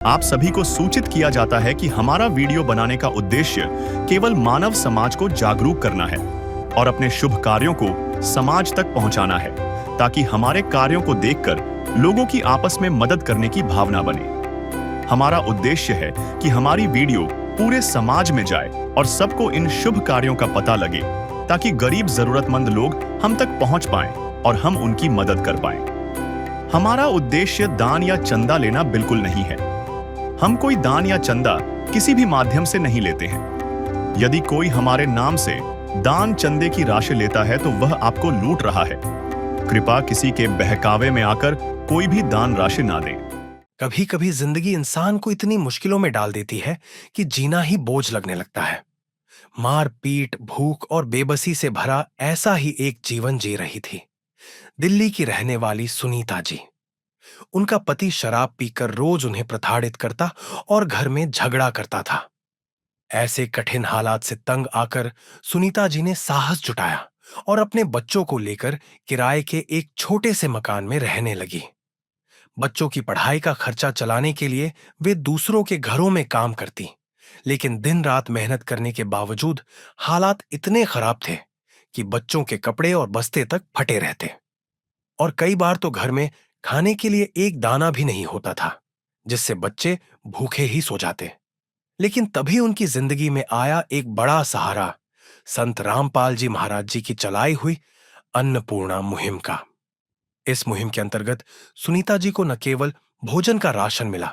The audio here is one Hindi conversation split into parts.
आप सभी को सूचित किया जाता है कि हमारा वीडियो बनाने का उद्देश्य केवल मानव समाज को जागरूक करना है और अपने शुभ कार्यों को समाज तक पहुंचाना है, ताकि हमारे कार्यों को देखकर लोगों की आपस में मदद करने की भावना बने। हमारा उद्देश्य है कि हमारी वीडियो पूरे समाज में जाए और सबको इन शुभ कार्यों का पता लगे, ताकि गरीब जरूरतमंद लोग हम तक पहुंच पाएं और हम उनकी मदद कर पाएं। हमारा उद्देश्य दान या चंदा लेना बिल्कुल नहीं है। हम कोई दान या चंदा किसी भी माध्यम से नहीं लेते हैं। यदि कोई हमारे नाम से दान चंदे की राशि लेता है तो वह आपको लूट रहा है। कृपया किसी के बहकावे में आकर कोई भी दान राशि ना दें। कभी कभी जिंदगी इंसान को इतनी मुश्किलों में डाल देती है कि जीना ही बोझ लगने लगता है। मार पीट, भूख और बेबसी से भरा ऐसा ही एक जीवन जी रही थी दिल्ली की रहने वाली सुनीता जी। उनका पति शराब पीकर रोज उन्हें प्रताड़ित करता और घर में झगड़ा करता था। ऐसे कठिन हालात से तंग आकर सुनीता जी ने साहस जुटाया और अपने बच्चों को लेकर किराए के एक छोटे से मकान में रहने लगी। बच्चों की पढ़ाई का खर्चा चलाने के लिए वे दूसरों के घरों में काम करती, लेकिन दिन रात मेहनत करने के बावजूद हालात इतने खराब थे कि बच्चों के कपड़े और बस्ते तक फटे रहते और कई बार तो घर में खाने के लिए एक दाना भी नहीं होता था, जिससे बच्चे भूखे ही सो जाते। लेकिन तभी उनकी जिंदगी में आया एक बड़ा सहारा, संत रामपाल जी महाराज जी की चलाई हुई अन्नपूर्णा मुहिम का। इस मुहिम के अंतर्गत सुनीता जी को न केवल भोजन का राशन मिला,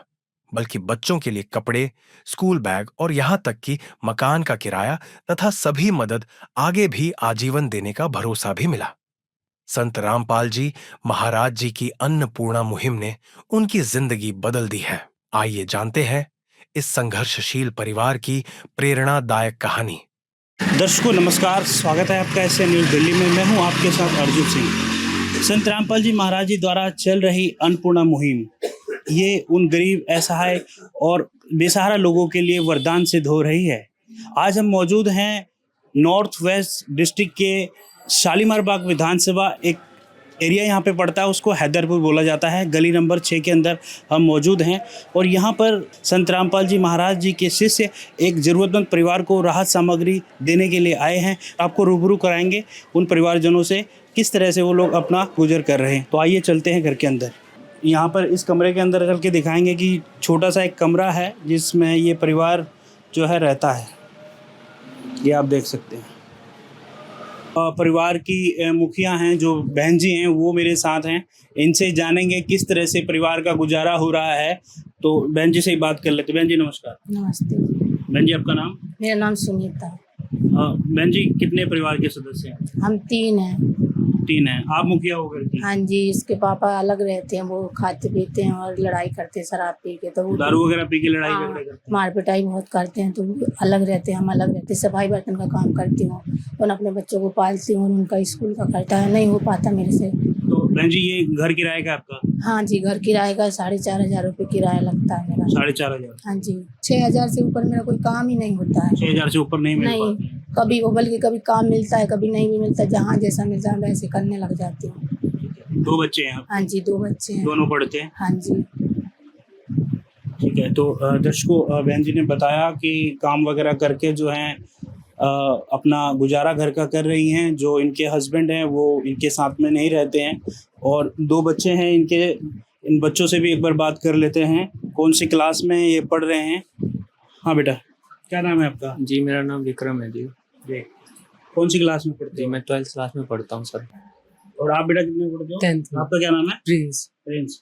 बल्कि बच्चों के लिए कपड़े, स्कूल बैग और यहां तक कि मकान का किराया तथा सभी मदद आगे भी आजीवन देने का भरोसा भी मिला। संत रामपाल जी महाराज जी की अन्नपूर्णा मुहिम ने उनकी जिंदगी बदल दी है। आइए जानते हैं इस संघर्षशील परिवार की प्रेरणादायक कहानी। दर्शकों नमस्कार, स्वागत है आपका एसए न्यूज़ दिल्ली में। मैं हूं आपके साथ अर्जुन सिंह। संत रामपाल जी महाराज जी द्वारा चल रही अन्नपूर्णा मुहिम, ये उन गरीब, असहाय और बेसहारा लोगों के लिए वरदान सिद्ध हो रही है। आज हम मौजूद हैं नॉर्थ वेस्ट डिस्ट्रिक्ट के शालीमार बाग विधानसभा, एक एरिया यहाँ पे पड़ता है, उसको हैदरपुर बोला जाता है। गली नंबर 6 के अंदर हम मौजूद हैं और यहाँ पर संत रामपाल जी महाराज जी के शिष्य एक ज़रूरतमंद परिवार को राहत सामग्री देने के लिए आए हैं। आपको रूबरू कराएंगे उन परिवारजनों से, किस तरह से वो लोग अपना गुजर कर रहे हैं। तो आइए चलते हैं घर के अंदर। यहाँ पर इस कमरे के अंदर चल के दिखाएंगे कि छोटा सा एक कमरा है जिसमें ये परिवार जो है रहता है। ये आप देख सकते हैं। परिवार की मुखिया हैं, जो बहन जी हैं, वो मेरे साथ हैं। इनसे जानेंगे किस तरह से परिवार का गुजारा हो रहा है। तो बहन जी से ही बात कर लेते। बहन जी नमस्कार। नमस्ते। बहन जी आपका नाम? मेरा नाम सुनीता। बहन जी कितने परिवार के सदस्य हैं? हम 3 हैं। 3 हैं। आप मुखिया हो घर की? हाँ जी, इसके पापा अलग रहते हैं, वो खाते पीते हैं और लड़ाई करते हैं शराब पी के। तो वो दारू वगैरह पी के लड़ाई हाँ, करते हैं? मार पिटाई बहुत करते हैं, तो वो अलग रहते हैं, हम अलग रहते हैं। सफाई बर्तन का काम करती हूँ और अपने बच्चों को पालती हूँ। उनका स्कूल का खर्चा नहीं हो पाता मेरे से। तो बहन जी ये घर किराए का आपका? हाँ जी, घर किराए का 4,500 रुपये किराया लगता है मेरा। 4,500? हाँ जी, 6,000 से ऊपर मेरा कोई काम ही नहीं होता है। 6,000 से ऊपर नहीं मिल नहीं, पाती? कभी वो बल्कि कभी काम मिलता है, कभी नहीं भी मिलता। जहाँ जैसा मिलता है वैसे करने लग जाती हूँ। 2 बच्चे हैं? हाँ जी, 2 बच्चे हैं। दोनों पढ़ते हैं? हाँ जी। ठीक है। तो दर्शकों, बहन जी ने बताया कि काम वगैरह करके जो है अपना गुजारा घर का कर रही हैं। जो इनके हस्बैंड हैं वो इनके साथ में नहीं रहते हैं और 2 बच्चे हैं इनके। इन बच्चों से भी एक बार बात कर लेते हैं, कौन सी क्लास में ये पढ़ रहे हैं। हाँ बेटा, क्या नाम है आपका? जी मेरा नाम विक्रम है जी। कौन सी क्लास में पढ़ते जी हो? मैं 12th क्लास में पढ़ता हूँ सर। और आप बेटा कितने पढ़ते हो? 10th। आपका क्या नाम है? प्रिंस। प्रिंस।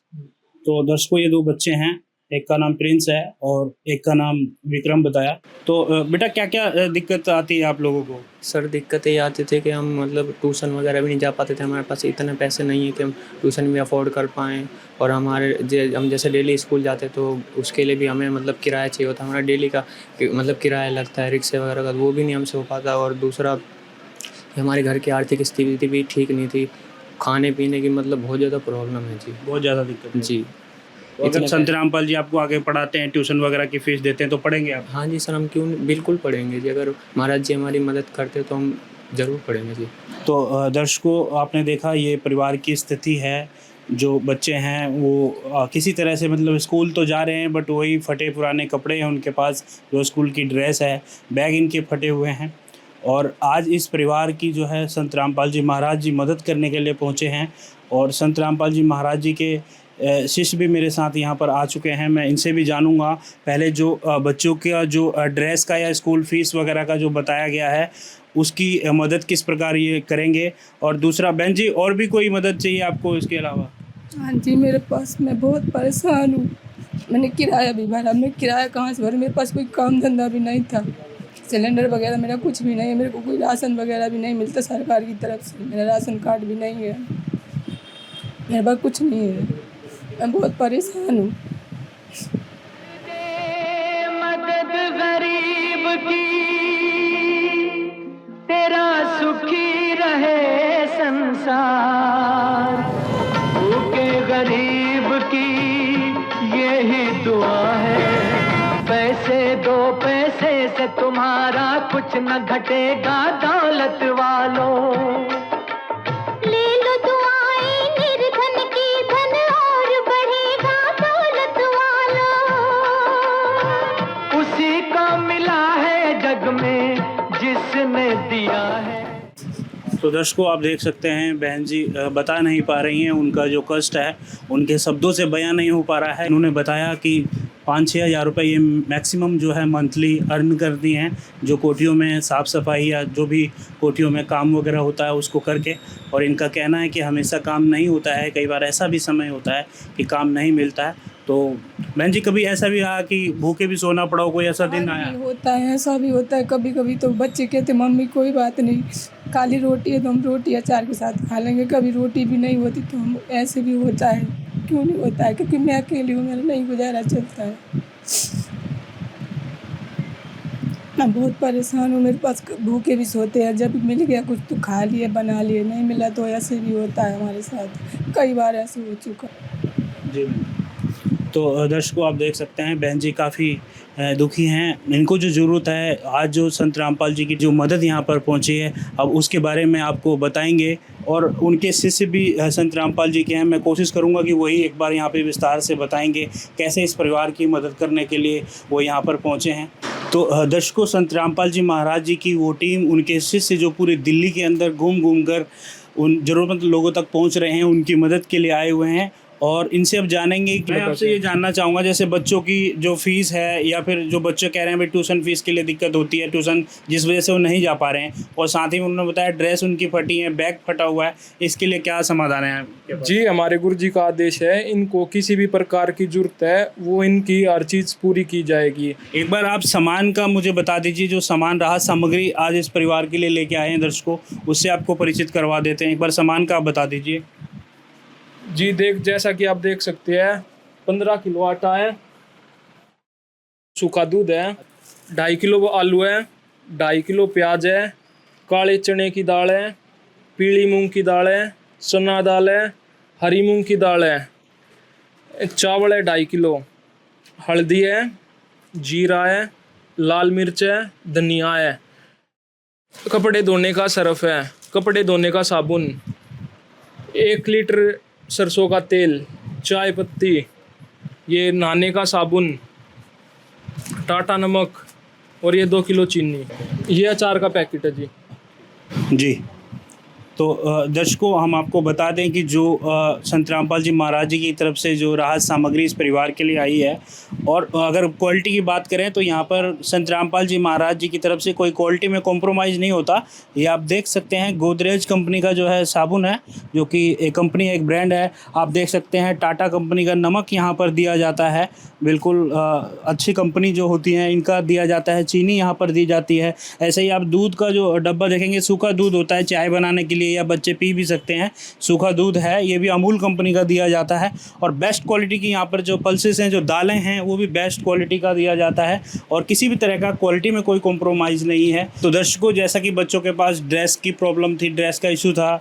तो दर्शकों ये 2 बच्चे हैं, एक का नाम प्रिंस है और एक का नाम विक्रम बताया। तो बेटा क्या क्या दिक्कत आती है आप लोगों को? सर दिक्कतें ये आती थी कि हम मतलब ट्यूशन वगैरह भी नहीं जा पाते थे। हमारे पास इतने पैसे नहीं है कि हम ट्यूशन भी अफोर्ड कर पाएँ और हम जैसे डेली स्कूल जाते तो उसके लिए भी हमें मतलब किराया चाहिए होता। हमारा डेली का मतलब किराया लगता है रिक्शे वगैरह का, वो भी नहीं हमसे हो पाता। और दूसरा हमारे घर की आर्थिक स्थिति भी ठीक नहीं थी। खाने पीने की मतलब बहुत ज़्यादा प्रॉब्लम है जी। बहुत ज़्यादा दिक्कत है जी। तो अगर संत रामपाल जी आपको आगे पढ़ाते हैं, ट्यूशन वगैरह की फीस देते हैं तो पढ़ेंगे आप? हाँ जी सर, हम क्यों बिल्कुल पढ़ेंगे जी। अगर महाराज जी हमारी मदद करते तो हम ज़रूर पढ़ेंगे जी। तो दर्शकों आपने देखा ये परिवार की स्थिति है जो बच्चे हैं वो किसी तरह से मतलब स्कूल तो जा रहे हैं बट वही फटे पुराने कपड़े हैं उनके पास, जो स्कूल की ड्रेस है, बैग इनके फटे हुए हैं। और आज इस परिवार की जो है संत रामपाल जी महाराज जी मदद करने के लिए पहुंचे हैं और संत रामपाल जी महाराज जी के शिष्य भी मेरे साथ यहाँ पर आ चुके हैं। मैं इनसे भी जानूंगा पहले जो बच्चों का जो ड्रेस का या स्कूल फीस वगैरह का जो बताया गया है उसकी मदद किस प्रकार ये करेंगे। और दूसरा, बहन जी और भी कोई मदद चाहिए आपको इसके अलावा? हाँ जी, मेरे पास, मैं बहुत परेशान हूँ। मैंने किराया भी भरा, मैं किराया कहाँ से भरूँ? मेरे पास कोई काम धंधा भी नहीं था, सिलेंडर वगैरह मेरा कुछ भी नहीं है, मेरे को कोई राशन वगैरह भी नहीं मिलता सरकार की तरफ से, मेरा राशन कार्ड भी नहीं है, मेरे पास कुछ नहीं है, मैं बहुत परेशान हूँ। मदद गरीब की, तेरा सुखी रहे संसार, भूखे गरीब की यही दुआ है। पैसे दो, पैसे से तुम्हारा कुछ न घटेगा दौलत वालों। ले लो दुआएं निर्धन की, धन और बढ़ेगा दौलत वालों। उसी को मिला है जग में जिसने दिया है। तो दर्शकों, आप देख सकते हैं बहन जी बता नहीं पा रही हैं, उनका जो कष्ट है उनके शब्दों से बयां नहीं हो पा रहा है। उन्होंने बताया कि 5-6 हज़ार रुपये ये मैक्सिमम जो है मंथली अर्न करती हैं, जो कोठियों में साफ़ सफाई या जो भी कोठियों में काम वगैरह होता है उसको करके। और इनका कहना है कि हमेशा काम नहीं होता है, कई बार ऐसा भी समय होता है कि काम नहीं मिलता है। तो बहन जी, कभी ऐसा भी आया कि भूखे भी सोना पड़ा हो, कोई ऐसा दिन आया? होता है, ऐसा भी होता है कभी कभी। तो बच्चे कहते मम्मी कोई बात नहीं, काली रोटी है तो हम रोटी अचार के साथ खा लेंगे, कभी रोटी भी नहीं होती तो हम ऐसे भी होता है। क्यों नहीं होता है? क्योंकि मैं अकेली हूँ, मेरा नहीं गुजारा चलता है, मैं बहुत परेशान हूँ। मेरे पास भूखे भी सोते हैं, जब मिल गया कुछ तो खा लिए, बना लिए, नहीं मिला तो ऐसे भी होता है हमारे साथ, कई बार ऐसे हो चुका। जी, तो दर्शकों आप देख सकते हैं बहन जी काफ़ी दुखी हैं। इनको जो ज़रूरत है, आज जो संत रामपाल जी की जो मदद यहाँ पर पहुँची है, अब उसके बारे में आपको बताएंगे। और उनके शिष्य भी संत रामपाल जी के हैं, मैं कोशिश करूँगा कि वही एक बार यहाँ पे विस्तार से बताएंगे कैसे इस परिवार की मदद करने के लिए वो यहाँ पर पहुँचे हैं। तो दर्शकों, संत रामपाल जी महाराज जी की वो टीम, उनके शिष्य जो पूरे दिल्ली के अंदर घूम घूम कर उन ज़रूरतमंद लोगों तक पहुँच रहे हैं, उनकी मदद के लिए आए हुए हैं। और इनसे अब जानेंगे कि मैं आपसे ये जानना चाहूँगा, जैसे बच्चों की जो फ़ीस है या फिर जो बच्चे कह रहे हैं भाई ट्यूशन फ़ीस के लिए दिक्कत होती है, ट्यूशन जिस वजह से वो नहीं जा पा रहे हैं, और साथ ही उन्होंने बताया ड्रेस उनकी फटी है, बैग फटा हुआ है, इसके लिए क्या समाधान है आपके पास? जी, हमारे गुरु जी का आदेश है, इनको किसी भी प्रकार की ज़रूरत है वो इनकी हर चीज़ पूरी की जाएगी। एक बार आप सामान का मुझे बता दीजिए, जो सामान राहत सामग्री आज इस परिवार के लिए लेके आए हैं दर्शकों, उससे आपको परिचित करवा देते हैं। एक बार सामान का आप बता दीजिए। जी, जैसा कि आप देख सकते हैं, 15 किलो आटा है, सूखा दूध है, 2.5 किलो आलू है, 2.5 किलो प्याज है, काले चने की दाल है, पीली मूंग की दाल है, चना दाल है, हरी मूंग की दाल है, चावल है 2.5 किलो, हल्दी है, जीरा है, लाल मिर्च है, धनिया है, कपड़े धोने का सर्फ है, कपड़े धोने का साबुन, 1 लीटर सरसों का तेल, चाय पत्ती, ये नहाने का साबुन, टाटा नमक, और ये 2 किलो चीनी, ये अचार का पैकेट है जी। जी, तो दर्शकों, हम आपको बता दें कि जो संत रामपाल जी महाराज जी की तरफ से जो राहत सामग्री इस परिवार के लिए आई है, और अगर क्वालिटी की बात करें तो यहाँ पर संत रामपाल जी महाराज जी की तरफ से कोई क्वालिटी में कॉम्प्रोमाइज़ नहीं होता। ये आप देख सकते हैं, गोदरेज कंपनी का जो है साबुन है, जो कि एक कंपनी है, एक ब्रांड है। आप देख सकते हैं टाटा कंपनी का नमक यहाँ पर दिया जाता है, बिल्कुल अच्छी कंपनी जो होती है इनका दिया जाता है। चीनी यहाँ पर दी जाती है। ऐसे ही आप दूध का जो डब्बा देखेंगे, सूखा दूध होता है चाय बनाने के लिए, या बच्चे पी भी सकते हैं, सूखा दूध है, ये भी अमूल कंपनी का दिया जाता है। और बेस्ट क्वालिटी की यहाँ पर जो पल्सेस हैं, जो दालें हैं, वो भी बेस्ट क्वालिटी का दिया जाता है, और किसी भी तरह का क्वालिटी में कोई कॉम्प्रोमाइज़ नहीं है। तो दर्शकों, जैसा कि बच्चों के पास ड्रेस की प्रॉब्लम थी, ड्रेस का इशू था,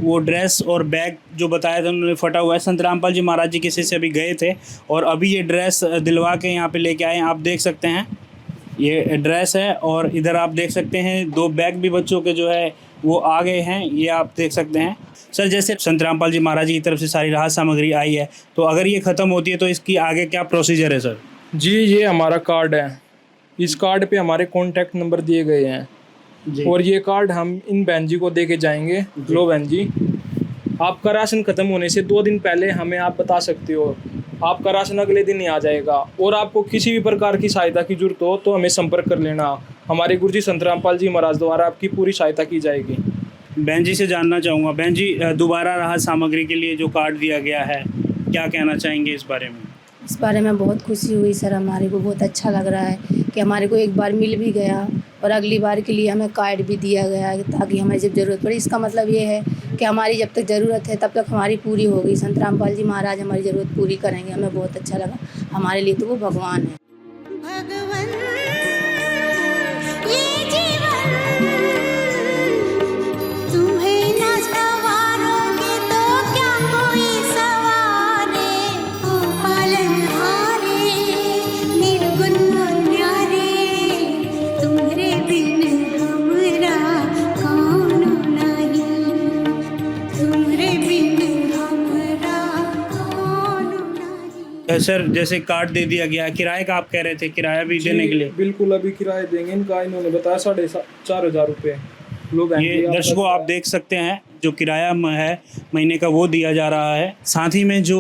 वो ड्रेस और बैग जो बताया था उन्होंने फटा हुआ है। संत रामपाल जी महाराज जी किसी से अभी गए थे और अभी ये ड्रेस दिलवा के यहाँ पे लेके आए हैं। आप देख सकते हैं ये ड्रेस है, और इधर आप देख सकते हैं 2 बैग भी बच्चों के जो है वो आ गए हैं, ये आप देख सकते हैं। सर, जैसे संत रामपाल जी महाराज जी की तरफ से सारी राहत सामग्री आई है, तो अगर ये ख़त्म होती है तो इसकी आगे क्या प्रोसीजर है सर? जी, ये हमारा कार्ड है। इस कार्ड पे हमारे कॉन्टैक्ट नंबर दिए गए हैं और ये कार्ड हम इन बहन जी को दे के जाएंगे। लो बहन जी, आपका राशन ख़त्म होने से 2 दिन पहले हमें आप बता सकते हो, आपका राशन अगले दिन ही आ जाएगा। और आपको किसी भी प्रकार की सहायता की जरूरत हो तो हमें संपर्क कर लेना। हमारे गुरु जी संत रामपाल जी महाराज द्वारा आपकी पूरी सहायता की जाएगी। बहन जी से जानना चाहूँगा, बहन जी दोबारा राहत सामग्री के लिए जो कार्ड दिया गया है, क्या कहना चाहेंगे इस बारे में? इस बारे में बहुत खुशी हुई सर, हमारे को बहुत अच्छा लग रहा है कि हमारे को एक बार मिल भी गया और अगली बार के लिए हमें कार्ड भी दिया गया है ताकि हमें जब ज़रूरत पड़े। इसका मतलब ये है कि हमारी जब तक ज़रूरत है तब तक हमारी पूरी होगी। संत रामपाल जी महाराज हमारी ज़रूरत पूरी करेंगे। हमें बहुत अच्छा लगा, हमारे लिए तो वो भगवान है। सर, जैसे कार्ड दे दिया गया, किराए का आप कह रहे थे, किराया भी देने के लिए? बिल्कुल, अभी किराया देंगे। इनका इन्होंने बताया 4,500 रुपये। लोग ये दर्शकों आप देख सकते हैं जो किराया है महीने का वो दिया जा रहा है। साथ ही में जो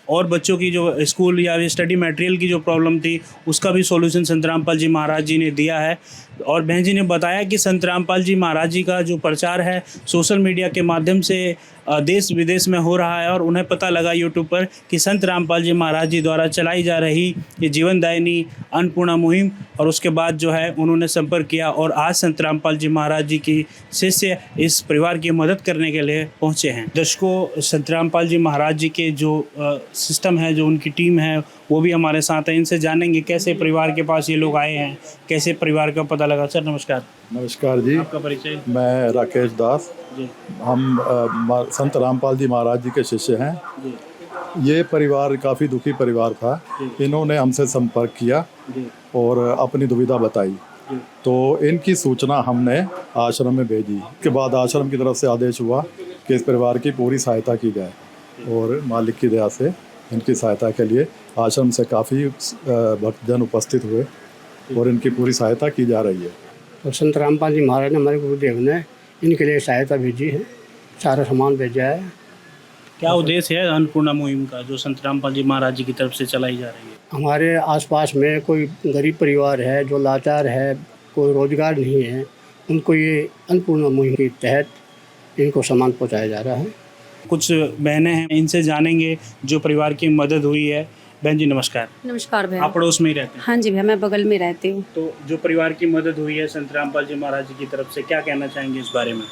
और बच्चों की जो स्कूल या स्टडी मटेरियल की जो प्रॉब्लम थी उसका भी सॉल्यूशन संत रामपाल जी महाराज जी ने दिया है। और बहन जी ने बताया कि संत रामपाल जी महाराज जी का जो प्रचार है सोशल मीडिया के माध्यम से देश विदेश में हो रहा है और उन्हें पता लगा यूट्यूब पर कि संत रामपाल जी महाराज जी द्वारा चलाई जा रही ये जीवनदायिनी अन्नपूर्णा मुहिम, और उसके बाद जो है उन्होंने संपर्क किया और आज संत रामपाल जी महाराज जी की शिष्य इस परिवार की मदद करने के लिए पहुंचे हैं। दर्शकों, संत रामपाल जी महाराज जी के जो सिस्टम है, जो उनकी टीम है, वो भी हमारे साथ है। इनसे जानेंगे कैसे परिवार के पास ये लोग आए हैं, कैसे परिवार का पता लगा। सर नमस्कार। नमस्कार जी, आपका परिचय? मैं राकेश दास जी। हम संत रामपाल जी महाराज जी के शिष्य हैं जी। ये परिवार काफ़ी दुखी परिवार था। इन्होंने हमसे संपर्क किया जी। और अपनी दुविधा बताई, तो इनकी सूचना हमने आश्रम में भेजी। इसके बाद आश्रम की तरफ से आदेश हुआ कि इस परिवार की पूरी सहायता की जाए और मालिक की दया से इनकी सहायता के लिए आश्रम से काफ़ी भक्तजन उपस्थित हुए और इनकी पूरी सहायता की जा रही है। तो संत रामपाल जी महाराज ने, हमारे गुरुदेव ने इनके लिए सहायता भेजी है, सारा सामान भेजा है। क्या उद्देश्य है अन्नपूर्णा मुहिम का जो संत रामपाल जी महाराज जी की तरफ से चलाई जा रही है? हमारे आसपास में कोई गरीब परिवार है जो लाचार है, कोई रोजगार नहीं है, उनको ये अन्नपूर्णा मुहिम के तहत इनको सामान पहुँचाया जा रहा है। कुछ बहनें हैं, इनसे जानेंगे जो परिवार की मदद हुई है। बहन जी नमस्कार। नमस्कार भैया। आप पड़ोस में ही रहते हैं? हाँ जी भैया, मैं बगल में रहती हूँ। तो जो परिवार की मदद हुई है संत रामपाल जी महाराज जी की तरफ से, क्या कहना चाहेंगे इस बारे में?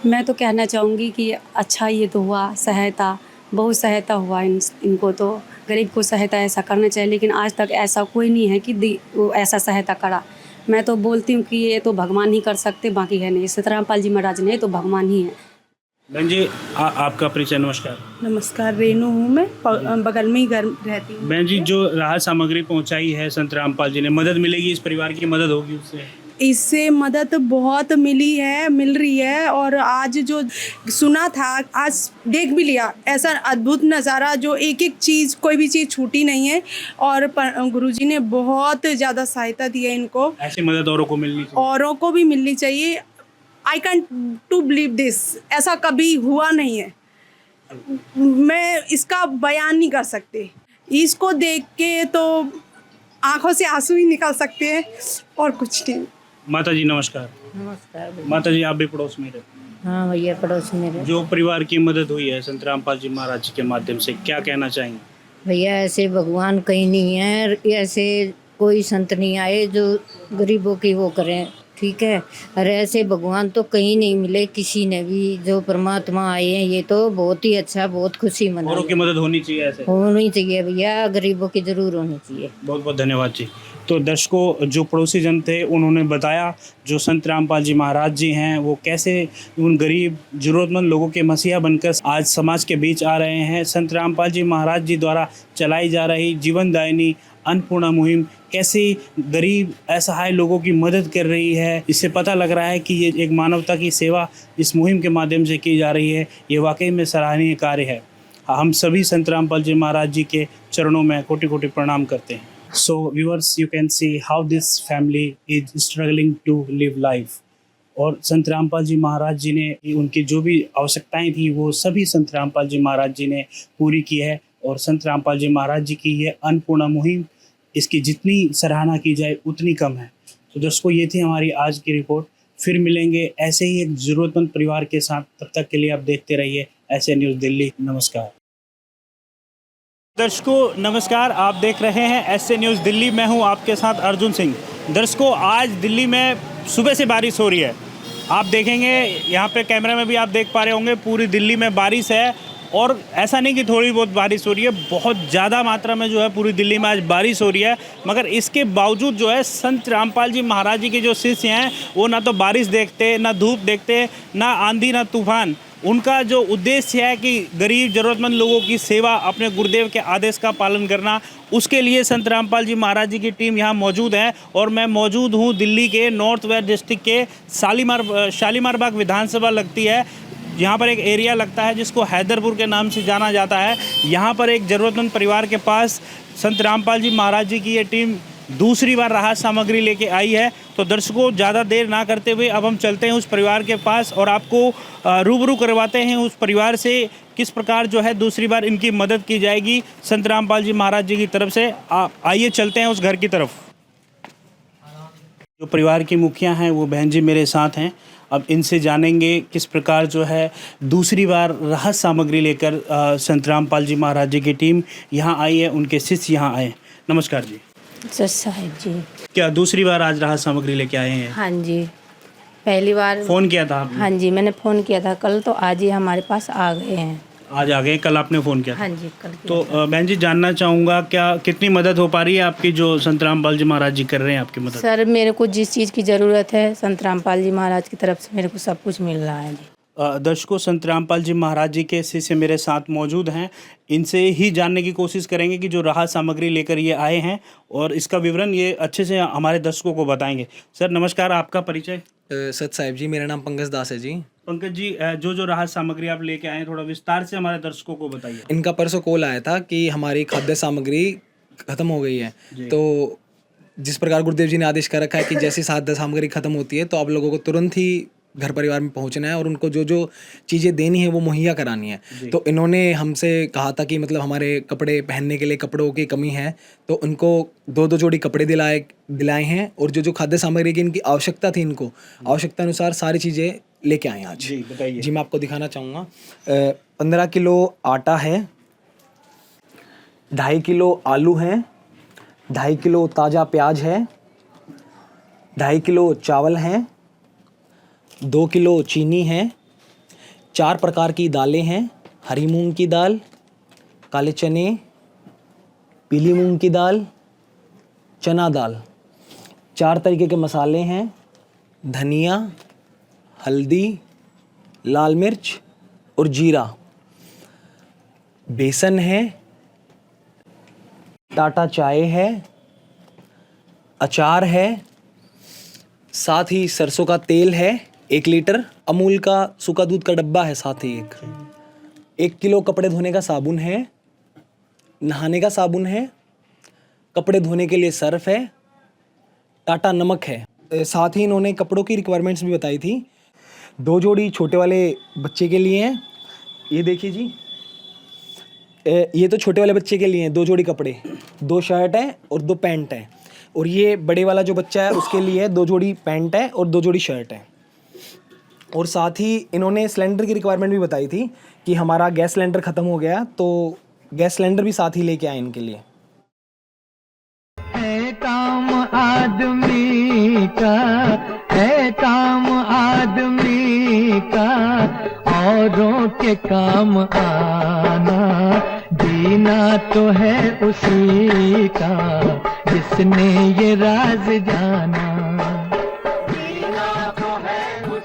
मैं तो कहना चाहूँगी कि अच्छा ये तो हुआ, सहायता, बहुत सहायता हुआ इनको। तो गरीब को सहायता ऐसा करना चाहिए, लेकिन आज तक ऐसा कोई नहीं है कि वो ऐसा सहायता करा। मैं तो बोलती हूँ कि ये तो भगवान ही कर सकते, बाकी है नहीं। संत रामपाल जी महाराज ने तो भगवान ही है। बहन जी आपका परिचय? नमस्कार। नमस्कार, रेनू हूँ मैं, बगल में ही घर रहती हूँ। बहन जी, जो राहत सामग्री पहुंचाई है संत रामपाल जी ने, मदद मिलेगी, इस परिवार की मदद होगी उससे? इससे मदद बहुत मिल रही है। और आज जो सुना था, आज देख भी लिया, ऐसा अद्भुत नज़ारा जो एक एक चीज़, कोई भी चीज़ छूटी नहीं है। और गुरुजी ने बहुत ज़्यादा सहायता दी है इनको। ऐसी मदद औरों को मिलनी चाहिए, औरों को भी मिलनी चाहिए। I can't to believe this, ऐसा कभी हुआ नहीं है, मैं इसका बयान नहीं कर सकती। इसको देख के तो आंखों से आंसू ही निकल सकते हैं और कुछ नहीं। माता जी नमस्कार। नमस्कार माता जी, आप भी पड़ोस में रहते हैं? हाँ भैया, पड़ोस में रहते। जो परिवार की मदद हुई है संत रामपाल जी महाराज जी के माध्यम से, क्या कहना चाहेंगे? भैया, ऐसे भगवान कहीं नहीं है, ऐसे कोई संत नहीं आए जो गरीबों की वो करें, ठीक है। अरे ऐसे भगवान तो कहीं नहीं मिले किसी ने भी, जो परमात्मा आए हैं। ये तो बहुत ही अच्छा, बहुत खुशी मनाई। औरों की मदद होनी चाहिए, ऐसे होनी चाहिए भैया, गरीबों की जरूर होनी चाहिए। बहुत बहुत धन्यवाद जी। तो दर्शकों, जो पड़ोसी जन थे उन्होंने बताया जो संत रामपाल जी महाराज जी हैं वो कैसे उन गरीब ज़रूरतमंद लोगों के मसीहा बनकर आज समाज के बीच आ रहे हैं। संत रामपाल जी महाराज जी द्वारा चलाई जा रही जीवनदायिनी अन्नपूर्णा मुहिम कैसे गरीब असहाय लोगों की मदद कर रही है, इससे पता लग रहा है कि ये एक मानवता की सेवा इस मुहिम के माध्यम से की जा रही है। ये वाकई में सराहनीय कार्य है। हम सभी संत रामपाल जी महाराज जी के चरणों में कोटि कोटि प्रणाम करते हैं। So viewers, you can see how this family is struggling to live life. और संत रामपाल जी महाराज जी ने उनकी जो भी आवश्यकताएं थी वो सभी संत रामपाल जी महाराज जी ने पूरी की है। और संत रामपाल जी महाराज जी की ये अन्नपूर्णा मुहिम, इसकी जितनी सराहना की जाए उतनी कम है। तो दोस्तों, ये थी हमारी आज की रिपोर्ट। फिर मिलेंगे ऐसे ही एक ज़रूरतमंद परिवार के साथ। तब तक के लिए आप देखते रहिए ऐसे न्यूज़ दिल्ली। नमस्कार दर्शकों, नमस्कार। आप देख रहे हैं ऐसे न्यूज़ दिल्ली। मैं हूं आपके साथ अर्जुन सिंह। दर्शकों, आज दिल्ली में सुबह से बारिश हो रही है। आप देखेंगे यहाँ पे कैमरे में भी आप देख पा रहे होंगे, पूरी दिल्ली में बारिश है। और ऐसा नहीं कि थोड़ी बहुत बारिश हो रही है, बहुत ज़्यादा मात्रा में जो है पूरी दिल्ली में आज बारिश हो रही है। मगर इसके बावजूद जो है संत रामपाल जी महाराज जी के जो शिष्य हैं वो ना तो बारिश देखते, ना धूप देखते, ना आंधी, ना तूफान। उनका जो उद्देश्य है कि गरीब ज़रूरतमंद लोगों की सेवा, अपने गुरुदेव के आदेश का पालन करना, उसके लिए संत रामपाल जी महाराज जी की टीम यहाँ मौजूद है। और मैं मौजूद हूँ दिल्ली के नॉर्थ वेस्ट डिस्ट्रिक्ट के शालीमार बाग विधानसभा लगती है। यहाँ पर एक एरिया लगता है जिसको हैदरपुर के नाम से जाना जाता है। यहाँ पर एक ज़रूरतमंद परिवार के पास संत रामपाल जी महाराज जी की ये टीम दूसरी बार राहत सामग्री लेके आई है। तो दर्शकों, ज़्यादा देर ना करते हुए अब हम चलते हैं उस परिवार के पास और आपको रूबरू करवाते हैं उस परिवार से किस प्रकार जो है दूसरी बार इनकी मदद की जाएगी संत रामपाल जी महाराज जी की तरफ से। आइए चलते हैं उस घर की तरफ। जो परिवार की मुखिया हैं वो बहन जी मेरे साथ हैं। अब इनसे जानेंगे किस प्रकार जो है दूसरी बार राहत सामग्री लेकर संत रामपाल जी महाराज जी की टीम यहाँ आई है, उनके शिष्य यहाँ आए। नमस्कार जी। साहिब जी, क्या दूसरी बार आज राहत सामग्री लेके आए हैं? हाँ जी, पहली बार फ़ोन किया था आपने? हाँ जी, मैंने फ़ोन किया था कल, तो आज ही हमारे पास आ गए हैं। आज आ गए, कल आपने फ़ोन किया था? हाँ जी, कल। तो बहन जी, जानना चाहूँगा क्या कितनी मदद हो पा रही है आपकी, जो संत रामपाल जी महाराज जी कर रहे हैं आपकी मदद? सर, मेरे को जिस चीज़ की ज़रूरत है संत रामपाल जी महाराज की तरफ से मेरे को सब कुछ मिल रहा है जी। दर्शकों, संत रामपाल जी महाराज जी के शिष्य मेरे साथ मौजूद हैं। इनसे ही जानने की कोशिश करेंगे कि जो राहत सामग्री लेकर ये आए हैं और इसका विवरण ये अच्छे से हमारे दर्शकों को बताएंगे। सर नमस्कार, आपका परिचय? सत साहिब जी, मेरा नाम पंकज दास है जी। पंकज जी, जो राहत सामग्री आप लेके आए हैं थोड़ा विस्तार से हमारे दर्शकों को बताइए। इनका परसों कॉल आया था कि हमारी खाद्य सामग्री खत्म हो गई है। तो जिस प्रकार गुरुदेव जी ने आदेश कर रखा है कि जैसी खाद्य सामग्री खत्म होती है तो आप लोगों को तुरंत ही घर परिवार में पहुंचना है और उनको जो जो चीज़ें देनी है वो मुहैया करानी है। तो इन्होंने हमसे कहा था कि मतलब हमारे कपड़े पहनने के लिए कपड़ों की कमी है, तो उनको 2-2 जोड़ी कपड़े दिलाए हैं। और जो जो खाद्य सामग्री की इनकी आवश्यकता थी, इनको आवश्यकता अनुसार सारी चीज़ें लेके आए हैं आज। जी बताइए। जी, मैं आपको दिखाना चाहूँगा। 15 किलो आटा है, 2.5 किलो आलू है, 2.5 किलो ताज़ा प्याज है, 2.5 किलो चावल हैं, 2 किलो चीनी है, 4 प्रकार की दालें हैं, हरी मूंग की दाल, काले चने, पीली मूंग की दाल, चना दाल, 4 तरीके के मसाले हैं, धनिया, हल्दी, लाल मिर्च और जीरा, बेसन है, टाटा चाय है, अचार है, साथ ही सरसों का तेल है 1 लीटर, अमूल का सूखा दूध का डब्बा है साथ ही 1 किलो कपड़े धोने का साबुन है, नहाने का साबुन है, कपड़े धोने के लिए सर्फ है, टाटा नमक है। साथ ही इन्होंने कपड़ों की रिक्वायरमेंट्स भी बताई थी। 2 जोड़ी छोटे वाले बच्चे के लिए हैं, ये देखिए जी, ये तो छोटे वाले बच्चे के लिए हैं 2 जोड़ी कपड़े, 2 शर्ट है और 2 पैंट है। और ये बड़े वाला जो बच्चा है उसके लिए 2 जोड़ी पैंट है और 2 जोड़ी शर्ट है। और साथ ही इन्होंने सिलेंडर की रिक्वायरमेंट भी बताई थी कि हमारा गैस सिलेंडर ख़त्म हो गया, तो गैस सिलेंडर भी साथ ही लेके आए इनके लिए। है काम आदमी का, है काम आदमी का, औरों के काम आना जीना तो है उसी का जिसने ये राज जाना।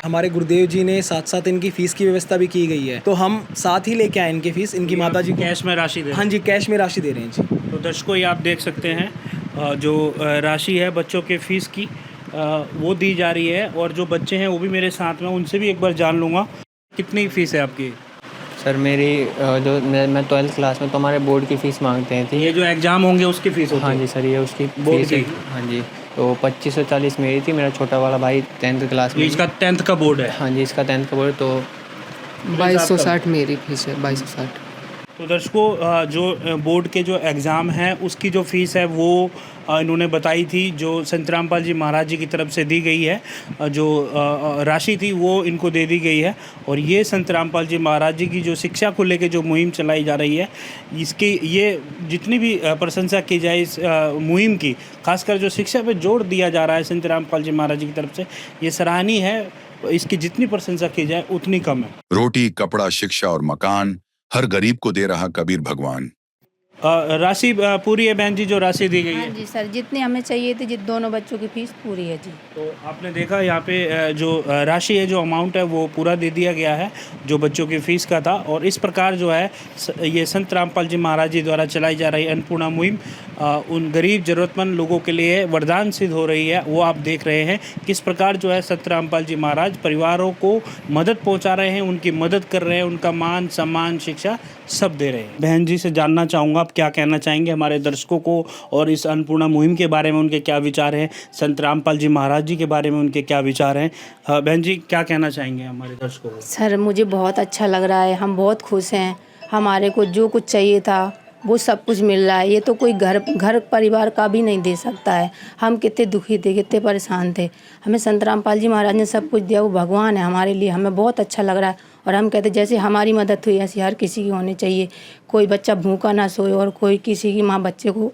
हमारे गुरुदेव जी ने साथ साथ इनकी फीस की व्यवस्था भी की गई है, तो हम साथ ही लेके आए इनकी फीस। इनकी माता जी कैश में राशि दे रहे हाँ जी, कैश में राशि दे रहे हैं जी। तो दर्शकों ये आप देख सकते हैं जो राशि है बच्चों के फीस की वो दी जा रही है, और जो बच्चे हैं वो भी मेरे साथ में, उनसे भी एक बार जान लूँगा कितनी फ़ीस है आपकी। सर मेरी जो मैं 12th क्लास में, तो हमारे बोर्ड की फ़ीस मांगते हैं थी। ये जो एग्ज़ाम होंगे उसकी फ़ीस होती है? हाँ जी सर, ये उसकी बोर्ड फीस है। की? हाँ जी, तो 2540 मेरी थी। मेरा छोटा वाला भाई 10th क्लास में। इसका 10th का बोर्ड है? हाँ जी, इसका 10th का बोर्ड। तो 2260 मेरी फीस है, 2260। तो दर्शकों जो बोर्ड के जो एग्ज़ाम हैं उसकी जो फ़ीस है वो इन्होंने बताई थी, जो संत रामपाल जी महाराज जी की तरफ से दी गई है, जो राशि थी वो इनको दे दी गई है। और ये संत रामपाल जी महाराज जी की जो शिक्षा को लेकर जो मुहिम चलाई जा रही है, इसकी ये जितनी भी प्रशंसा की जाए इस मुहिम की, खासकर जो शिक्षा पे जोर दिया जा रहा है संत रामपाल जी महाराज जी की तरफ से, ये सराहनीय है। इसकी जितनी प्रशंसा की जाए उतनी कम है। रोटी, कपड़ा, शिक्षा और मकान हर गरीब को दे रहा कबीर भगवान। राशि पूरी है बहन जी जो राशि दी गई है? हाँ जी सर, जितनी हमें चाहिए थी, दोनों बच्चों की फीस पूरी है जी। तो आपने देखा यहाँ पे जो राशि है, जो अमाउंट है वो पूरा दे दिया गया है जो बच्चों की फ़ीस का था। और इस प्रकार जो है ये संत रामपाल जी महाराज जी द्वारा चलाई जा रही अन्नपूर्णा मुहिम उन गरीब ज़रूरतमंद लोगों के लिए वरदान सिद्ध हो रही है। वो आप देख रहे हैं किस प्रकार जो है संत रामपाल जी महाराज परिवारों को मदद पहुँचा रहे हैं, उनकी मदद कर रहे हैं, उनका मान सम्मान शिक्षा सब दे रहे हैं। बहन जी से जानना चाहूँगा आप क्या कहना चाहेंगे हमारे दर्शकों को, और इस अन्नपूर्णा मुहिम के बारे में उनके क्या विचार हैं, संत रामपाल जी महाराज जी के बारे में उनके क्या विचार हैं। बहन जी क्या कहना चाहेंगे हमारे दर्शकों को? सर मुझे बहुत अच्छा लग रहा है, हम बहुत खुश हैं। हमारे को जो कुछ चाहिए था वो सब कुछ मिल रहा है। ये तो कोई घर परिवार का भी नहीं दे सकता है। हम कितने दुखी थे, कितने परेशान थे, हमें संत रामपाल जी महाराज ने सब कुछ दिया। वो भगवान है हमारे लिए, हमें बहुत अच्छा लग रहा है। और हम कहते जैसे हमारी मदद हुई ऐसी हर किसी की होनी चाहिए। कोई बच्चा भूखा ना सोए और कोई किसी की माँ बच्चे को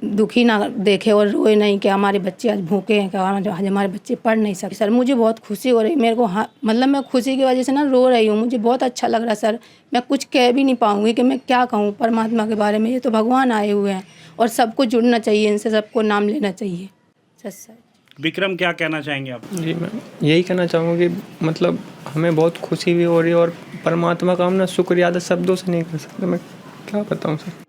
दुखी ना देखे और रोए नहीं कि हमारे बच्चे आज भूखे हैं, क्या आज हमारे बच्चे पढ़ नहीं सकते। सर मुझे बहुत खुशी हो रही, मेरे को मतलब मैं खुशी की वजह से ना रो रही हूँ। मुझे बहुत अच्छा लग रहा है सर, मैं कुछ कह भी नहीं पाऊँगी कि मैं क्या कहूँ परमात्मा के बारे में। ये तो भगवान आए हुए हैं और सबको जुड़ना चाहिए इनसे, सबको नाम लेना चाहिए। सर विक्रम क्या कहना चाहेंगे आप? जी मैं यही कहना चाहूँगा कि मतलब हमें बहुत खुशी भी हो रही है, और परमात्मा का हम ना शुक्रिया अदा शब्दों से नहीं कर सकते। मैं क्या बताऊँ सर।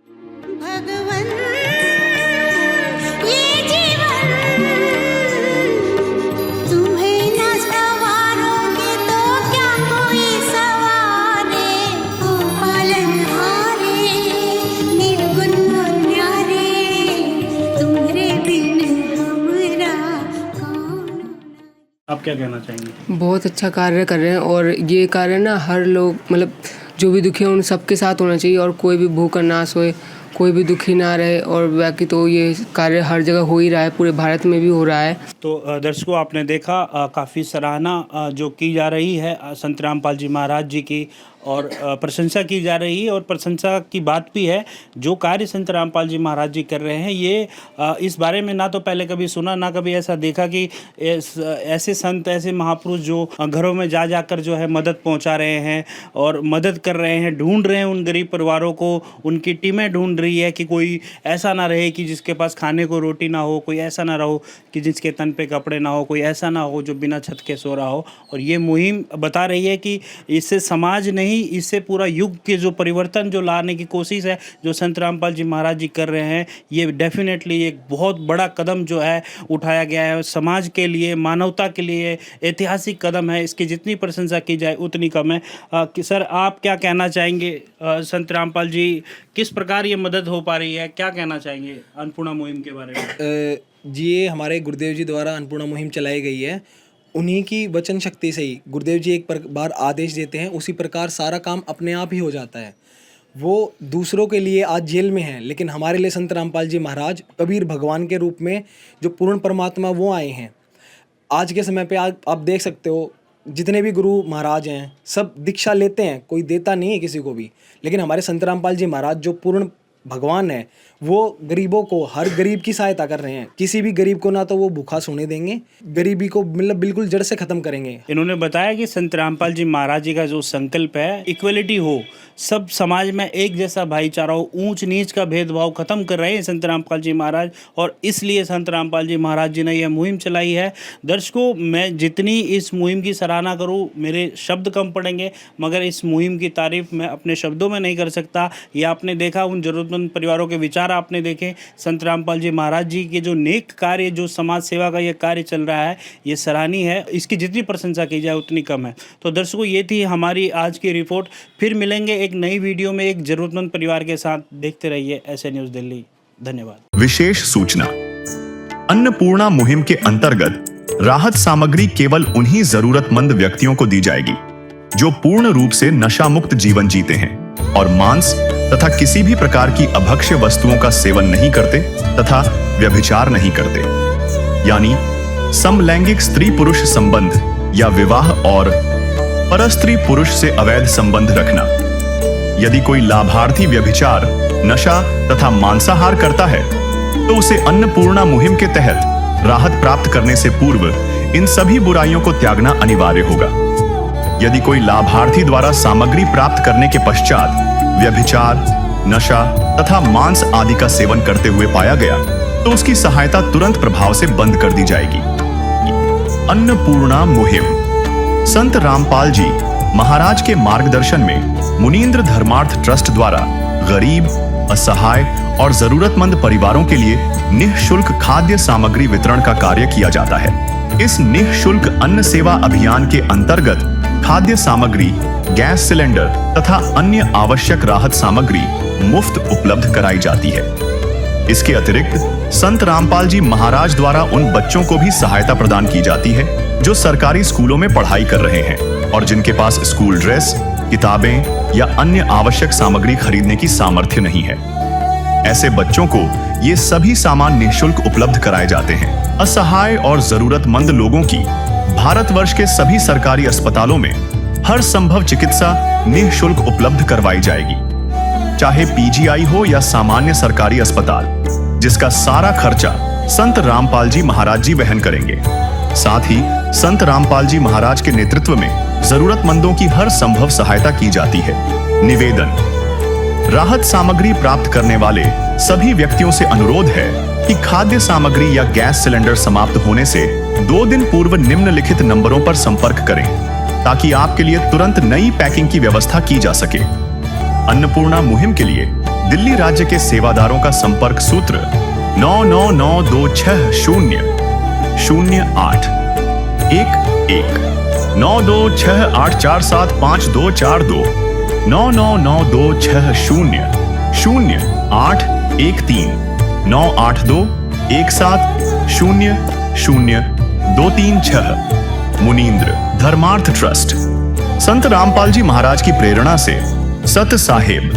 आप क्या कहना चाहेंगे? बहुत अच्छा कार्य कर रहे हैं, और ये कार्य ना हर लोग मतलब जो भी दुखी हैं उन सबके साथ होना चाहिए, और कोई भी भूखा ना सोए, कोई भी दुखी ना रहे। और बाकी तो ये कार्य हर जगह हो ही रहा है, पूरे भारत में भी हो रहा है। तो दर्शकों आपने देखा काफ़ी सराहना जो की जा रही है संत रामपाल जी महाराज जी की, और प्रशंसा की जा रही है। और प्रशंसा की बात भी है जो कार्य संत रामपाल जी महाराज जी कर रहे हैं। ये इस बारे में ना तो पहले कभी सुना, ना कभी ऐसा देखा कि ऐसे संत, ऐसे महापुरुष जो घरों में जा जाकर जो है मदद पहुंचा रहे हैं और मदद कर रहे हैं, ढूंढ रहे हैं उन गरीब परिवारों को। उनकी टीमें ढूंढ रही है कि कोई ऐसा ना रहे कि जिसके पास खाने को रोटी ना हो, कोई ऐसा ना रहो कि जिसके तन पे कपड़े ना हो, कोई ऐसा ना हो जो बिना छत के सो रहा हो। और ये मुहिम बता रही है कि इससे समाज नहीं, इससे पूरा युग के जो परिवर्तन जो लाने की कोशिश है जो संत रामपाल जी महाराज जी कर रहे हैं, ये डेफिनेटली एक बहुत बड़ा कदम जो है उठाया गया है समाज के लिए, मानवता के लिए ऐतिहासिक कदम है। इसकी जितनी प्रशंसा की जाए उतनी कम है। कि सर आप क्या कहना चाहेंगे, संत रामपाल जी किस प्रकार ये मदद हो पा रही है, क्या कहना चाहेंगे अन्नपूर्णा मुहिम के बारे में? जी ये हमारे गुरुदेव जी द्वारा अन्नपूर्णा मुहिम चलाई गई है। उन्हीं की वचन शक्ति से ही गुरुदेव जी एक बार आदेश देते हैं, उसी प्रकार सारा काम अपने आप ही हो जाता है। वो दूसरों के लिए आज जेल में हैं, लेकिन हमारे लिए संत रामपाल जी महाराज कबीर भगवान के रूप में जो पूर्ण परमात्मा वो आए हैं। आज के समय पे आप देख सकते हो जितने भी गुरु महाराज हैं सब दीक्षा लेते हैं, कोई देता नहीं है किसी को भी, लेकिन हमारे संत रामपाल जी महाराज जो पूर्ण भगवान है वो गरीबों को, हर गरीब की सहायता कर रहे हैं। किसी भी गरीब को ना तो वो भूखा सोने देंगे, गरीबी को मतलब बिल्कुल जड़ से खत्म करेंगे। इन्होंने बताया कि संत रामपाल जी महाराज जी का जो संकल्प है, इक्वलिटी हो, सब समाज में एक जैसा भाईचारा हो, ऊंच नीच का भेदभाव खत्म कर रहे हैं संत रामपाल जी महाराज, और इसलिए संत रामपाल जी महाराज जी ने यह मुहिम चलाई है। दर्शकों, मैं जितनी इस मुहिम की सराहना करूं मेरे शब्द कम पड़ेंगे, मगर इस मुहिम की तारीफ मैं अपने शब्दों में नहीं कर सकता। ये आपने देखा, उन जरूरतमंद परिवारों के विचार आपने देखे, संत रामपाल जी महाराज जी के जो नेक कार्य, जो समाज सेवा का यह कार्य चल रहा है, ये सराहनीय है। इसकी जितनी प्रशंसा की जाए उतनी कम है। तो दर्शकों, ये थी हमारी आज की रिपोर्ट। फिर मिलेंगे एक नई वीडियो में एक जरूरतमंद परिवार के साथ। देखते रहिए ऐसे न्यूज़ दिल्ली। धन्यवाद। विशेष सूचना, अन्नपूर्णा मुहिम के अंतर्गत राहत सामग्री केवल उन्हीं जरूरतमंद व्यक्तियों को दी जाएगी जो पूर्ण रूप से नशा मुक्त जीवन जीते हैं और मांस तथा किसी भी प्रकार की अभक्ष्य वस्तुओं का सेवन नहीं करते तथा व्यभिचार नहीं करते, यानी समलैंगिक स्त्री पुरुष संबंध या विवाह और परस्त्री पुरुष से अवैध संबंध रखना। यदि कोई लाभार्थी व्यभिचार, नशा तथा मांसाहार करता है तो उसे अन्नपूर्णा मुहिम के तहत राहत प्राप्त करने से पूर्व इन सभी बुराइयों को त्यागना अनिवार्य होगा। यदि कोई लाभार्थी द्वारा सामग्री प्राप्त करने के पश्चात व्यभिचार, नशा तथा मांस आदि का सेवन करते हुए पाया गया तो उसकी सहायता तुरंत प्रभाव से बंद कर दी जाएगी। अन्नपूर्णा मुहिम संत रामपाल जी महाराज के मार्गदर्शन में मुनींद्र धर्मार्थ ट्रस्ट द्वारा गरीब, असहाय और जरूरतमंद परिवारों के लिए निःशुल्क खाद्य सामग्री वितरण का कार्य किया जाता है। इस निःशुल्क अन्न सेवा अभियान के अंतर्गत खाद्य सामग्री, गैस सिलेंडर तथा अन्य आवश्यक राहत सामग्री मुफ्त उपलब्ध कराई जाती है। इसके अतिरिक्त संत रामपाल जी महाराज द्वारा उन बच्चों को भी सहायता प्रदान की जाती है जो सरकारी स्कूलों में पढ़ाई कर रहे हैं और जिनके पास स्कूल ड्रेस, किताबें या अन्य आवश्यक सामग्री खरीदने की सामर्थ्य नहीं है। ऐसे बच्चों को ये सभी सामान निःशुल्क उपलब्ध कराए जाते हैं। असहाय और जरूरतमंद लोगों की भारतवर्ष के सभी सरकारी अस्पतालों में हर संभव चिकित्सा निःशुल्क उपलब्ध करवाई जाएगी, चाहे पीजीआई हो या सामान्य सरकारी अस्पताल, जिसका सारा खर्चा संत रामपाल जी महाराज जी वहन करेंगे। साथ ही संत रामपाल जी महाराज के नेतृत्व में जरूरतमंदों की हर संभव सहायता की जाती है। निवेदन, राहत सामग्री प्राप्त करने वाले सभी व्यक्तियों से अनुरोध है कि खाद्य सामग्री या गैस सिलेंडर समाप्त होने से 2 दिन पूर्व निम्नलिखित नंबरों पर संपर्क करें ताकि आपके लिए तुरंत नई पैकिंग की व्यवस्था की जा सके। अन्नपूर्णा मुहिम के लिए दिल्ली राज्य के सेवादारों का संपर्क सूत्र 9992600811 9268475242 9992600813 98217000236। मुनींद्र धर्मार्थ ट्रस्ट। संत रामपाल जी महाराज की प्रेरणा से सत साहेब